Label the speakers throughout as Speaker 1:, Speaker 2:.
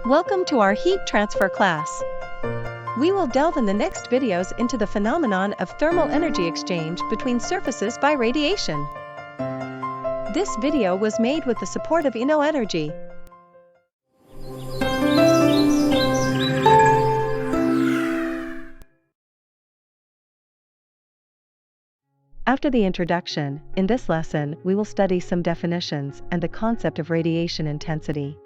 Speaker 1: Welcome to our heat transfer class. We will delve in the next videos into the phenomenon of thermal energy exchange between surfaces by radiation. This video was made with the support of Energy. After the introduction, in this lesson we will study some definitions and the concept of radiation intensity.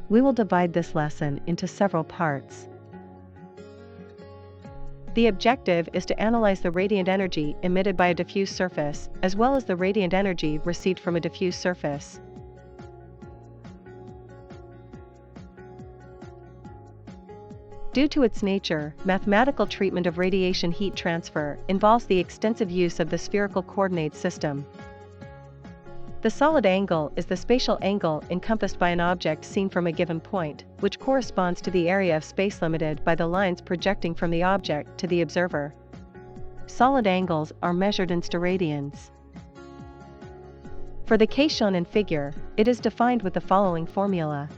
Speaker 1: We will divide this lesson into several parts. The objective is to analyze the radiant energy emitted by a diffuse surface, as well as the radiant energy received from a diffuse surface. Due to its nature, mathematical treatment of radiation heat transfer involves the extensive use of the spherical coordinate system. The solid angle is the spatial angle encompassed by an object seen from a given point, which corresponds to the area of space limited by the lines projecting from the object to the observer. Solid angles are measured in steradians. For the case shown in figure, it is defined with the following formula.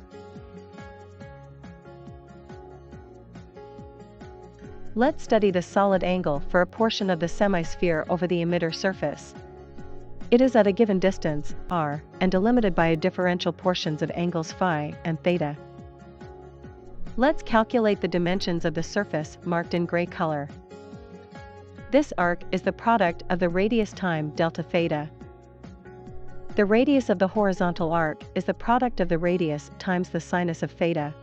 Speaker 1: Let's study the solid angle for a portion of the semisphere over the emitter surface. It is at a given distance, r, and delimited by a differential portions of angles phi and theta. Let's calculate the dimensions of the surface marked in gray color. This arc is the product of the radius time delta theta. The radius of the horizontal arc is the product of the radius times the sinus of theta.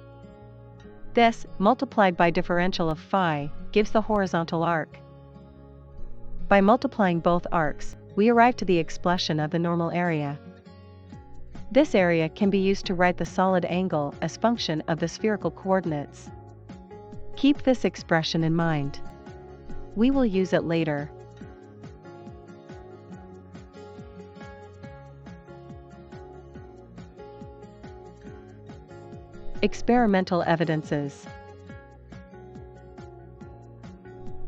Speaker 1: This, multiplied by differential of phi, gives the horizontal arc. By multiplying both arcs, we arrive to the expression of the normal area. This area can be used to write the solid angle as function of the spherical coordinates. Keep this expression in mind. We will use it later. Experimental evidences.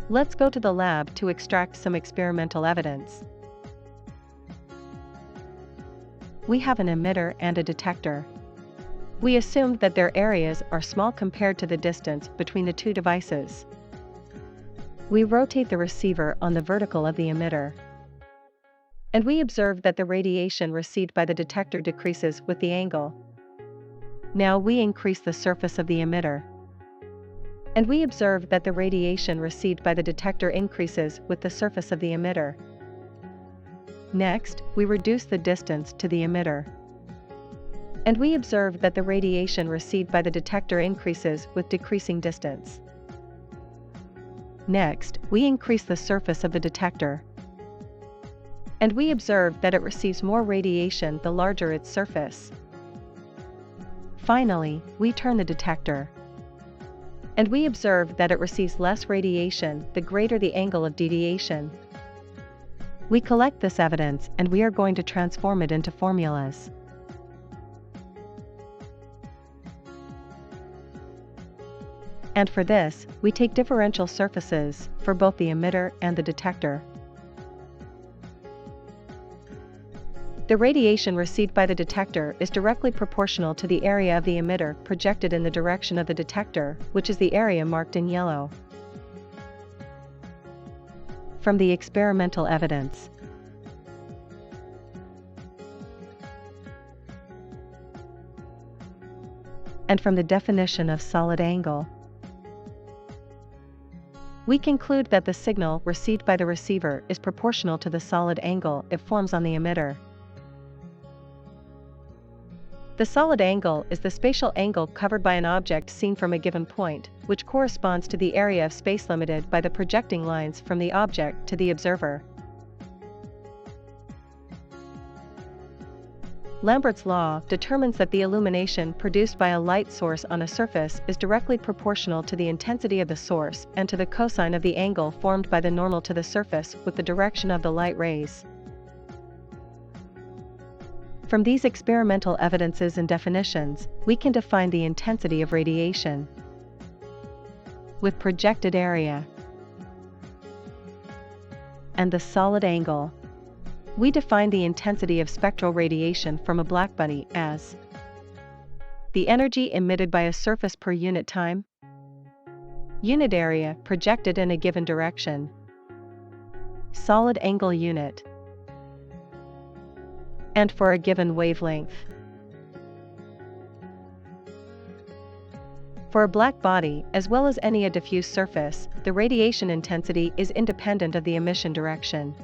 Speaker 1: Let's go to the lab to extract some experimental evidence. We have an emitter and a detector. We assumed that their areas are small compared to the distance between the two devices. We rotate the receiver on the vertical of the emitter. And we observe that the radiation received by the detector decreases with the angle. Now we increase the surface of the emitter. And we observe that the radiation received by the detector increases with the surface of the emitter. Next, we reduce the distance to the emitter. And we observe that the radiation received by the detector increases with decreasing distance. Next, we increase the surface of the detector. And we observe that it receives more radiation the larger its surface. Finally, we turn the detector. And we observe that it receives less radiation the greater the angle of deviation. We collect this evidence and we are going to transform it into formulas. And for this, we take differential surfaces for both the emitter and the detector. The radiation received by the detector is directly proportional to the area of the emitter projected in the direction of the detector, which is the area marked in yellow. From the experimental evidence. And from the definition of solid angle. We conclude that the signal received by the receiver is proportional to the solid angle it forms on the emitter. The solid angle is the spatial angle covered by an object seen from a given point, which corresponds to the area of space limited by the projecting lines from the object to the observer. Lambert's law determines that the illumination produced by a light source on a surface is directly proportional to the intensity of the source and to the cosine of the angle formed by the normal to the surface with the direction of the light rays. From these experimental evidences and definitions, we can define the intensity of radiation with projected area and the solid angle. We define the intensity of spectral radiation from a blackbody as The energy emitted by a surface per unit time. Unit area projected in a given direction. Solid angle unit. And for a given wavelength. For a black body, as well as any diffuse surface, the radiation intensity is independent of the emission direction.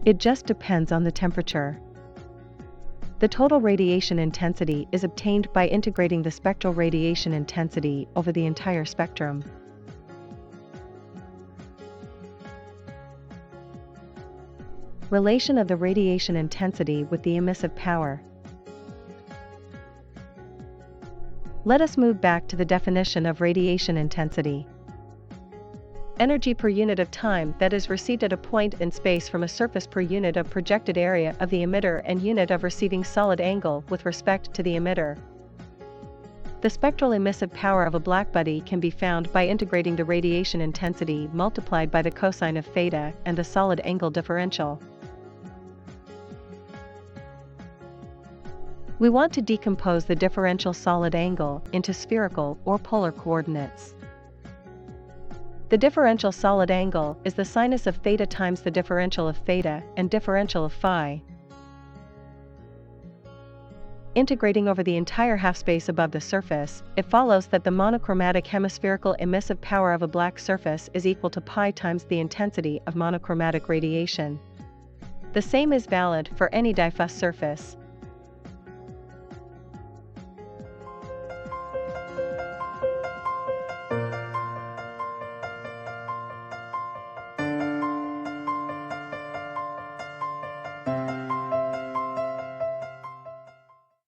Speaker 1: It just depends on the temperature. The total radiation intensity is obtained by integrating the spectral radiation intensity over the entire spectrum. Relation of the radiation intensity with the emissive power. Let us move back to the definition of radiation intensity. Energy per unit of time that is received at a point in space from a surface per unit of projected area of the emitter and unit of receiving solid angle with respect to the emitter. The spectral emissive power of a blackbody can be found by integrating the radiation intensity multiplied by the cosine of theta and the solid angle differential. We want to decompose the differential solid angle into spherical or polar coordinates. The differential solid angle is the sinus of theta times the differential of theta and differential of phi. Integrating over the entire half-space above the surface, it follows that the monochromatic hemispherical emissive power of a black surface is equal to pi times the intensity of monochromatic radiation. The same is valid for any diffuse surface.